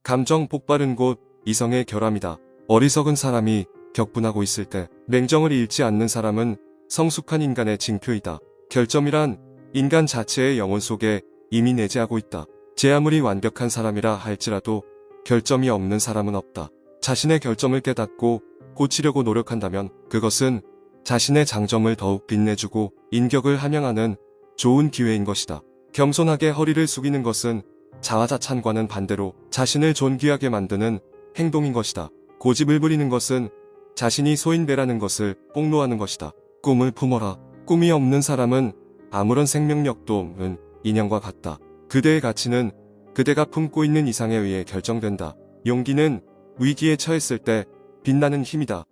감정 폭발은 곧 이성의 결함이다. 어리석은 사람이 격분하고 있을 때 냉정을 잃지 않는 사람은 성숙한 인간의 징표이다. 결점이란 인간 자체의 영혼 속에 이미 내재하고 있다. 제 아무리 완벽한 사람이라 할지라도 결점이 없는 사람은 없다. 자신의 결점을 깨닫고 고치려고 노력한다면 그것은 자신의 장점을 더욱 빛내주고 인격을 함양하는 좋은 기회인 것이다. 겸손하게 허리를 숙이는 것은 자화자찬과는 반대로 자신을 존귀하게 만드는 행동인 것이다. 고집을 부리는 것은 자신이 소인배라는 것을 폭로하는 것이다. 꿈을 품어라. 꿈이 없는 사람은 아무런 생명력도 없는 인형과 같다. 그대의 가치는 그대가 품고 있는 이상에 의해 결정된다. 용기는 위기에 처했을 때 빛나는 힘이다.